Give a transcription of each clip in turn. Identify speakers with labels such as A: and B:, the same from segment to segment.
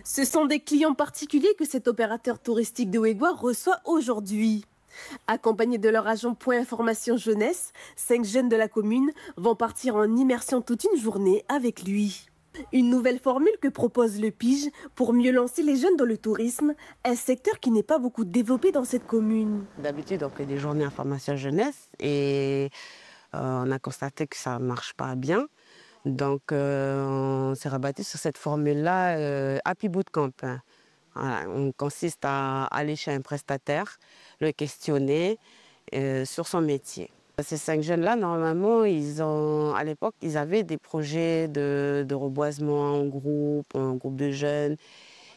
A: Ce sont des clients particuliers que cet opérateur touristique de Ouégoua reçoit aujourd'hui. Accompagnés de leur agent Point Information Jeunesse, 5 jeunes de la commune vont partir en immersion toute une journée avec lui. Une nouvelle formule que propose le PIGE pour mieux lancer les jeunes dans le tourisme, un secteur qui n'est pas beaucoup développé dans cette commune.
B: D'habitude, on fait des journées information jeunesse et on a constaté que ça ne marche pas bien. Donc, on s'est rabattu sur cette formule-là, Happy Bootcamp. Voilà, on consiste à aller chez un prestataire, le questionner sur son métier. Ces 5 jeunes-là, normalement, à l'époque, ils avaient des projets de reboisement en groupe de jeunes,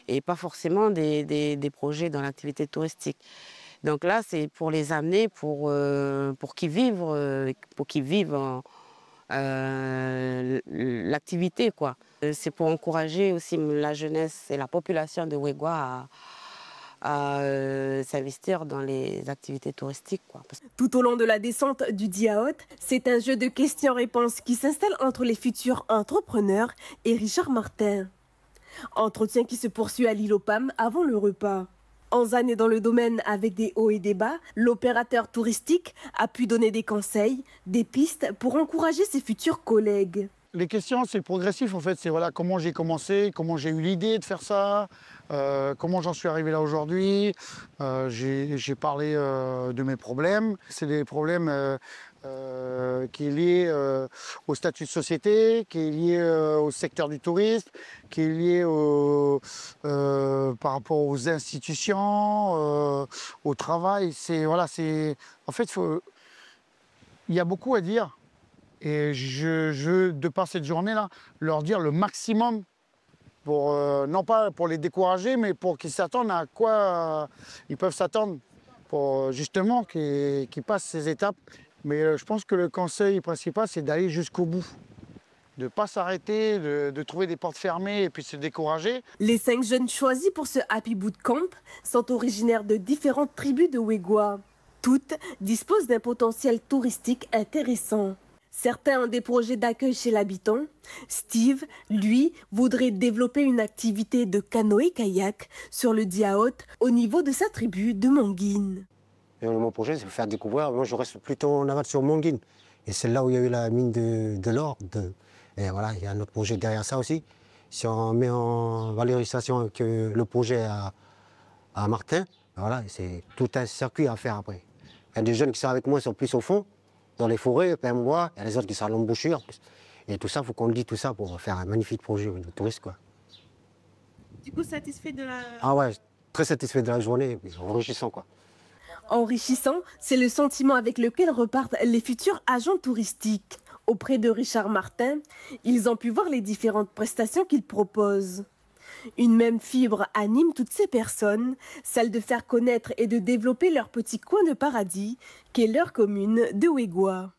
B: et pas forcément des projets dans l'activité touristique. Donc là, c'est pour les amener, pour qu'ils vivent l'activité, quoi. C'est pour encourager aussi la jeunesse et la population de Ouégoua à s'investir dans les activités touristiques, quoi.
A: Tout au long de la descente du Diaote, c'est un jeu de questions-réponses qui s'installe entre les futurs entrepreneurs et Richard Martin. Entretien qui se poursuit à l'île aux Palmes avant le repas. 11 années dans le domaine avec des hauts et des bas, l'opérateur touristique a pu donner des conseils, des pistes pour encourager ses futurs collègues.
C: Les questions, c'est progressif en fait. C'est voilà, comment j'ai commencé, comment j'ai eu l'idée de faire ça, comment j'en suis arrivé là aujourd'hui. J'ai parlé de mes problèmes. C'est des problèmes qui est lié au statut de société, qui est lié au secteur du tourisme, qui est lié par rapport aux institutions, au travail. Voilà, en fait, il y a beaucoup à dire. Et de par cette journée-là, leur dire le maximum, non pas pour les décourager, mais pour qu'ils s'attendent à quoi ils peuvent s'attendre, pour justement qu'ils passent ces étapes. Mais je pense que le conseil principal, c'est d'aller jusqu'au bout. De ne pas s'arrêter, de trouver des portes fermées et puis se décourager.
A: Les 5 jeunes choisis pour ce Happy Bootcamp sont originaires de différentes tribus de Ouégoua. Toutes disposent d'un potentiel touristique intéressant. Certains ont des projets d'accueil chez l'habitant. Steve, lui, voudrait développer une activité de canoë-kayak sur le Diaote au niveau de sa tribu de Monguine.
D: Mon projet, c'est de faire découvrir. Moi, je reste plutôt en aval sur Monguine. Et c'est là où il y a eu la mine de l'or. Et voilà, il y a un autre projet derrière ça aussi. Si on met en valorisation que le projet à Martin, voilà, c'est tout un circuit à faire après. Il y a des jeunes qui sont avec moi, sont plus au fond, dans les forêts, plein bois. Il y a les autres qui sont à l'embouchure. Et tout ça, il faut qu'on le dise tout ça pour faire un magnifique projet de touriste, quoi.
A: Du coup, satisfait de la...
D: Ah ouais, très satisfait de la journée, enrichissant, quoi.
A: Enrichissant, c'est le sentiment avec lequel repartent les futurs agents touristiques. Auprès de Richard Martin, ils ont pu voir les différentes prestations qu'il propose. Une même fibre anime toutes ces personnes, celle de faire connaître et de développer leur petit coin de paradis qu'est leur commune de Ouégoua.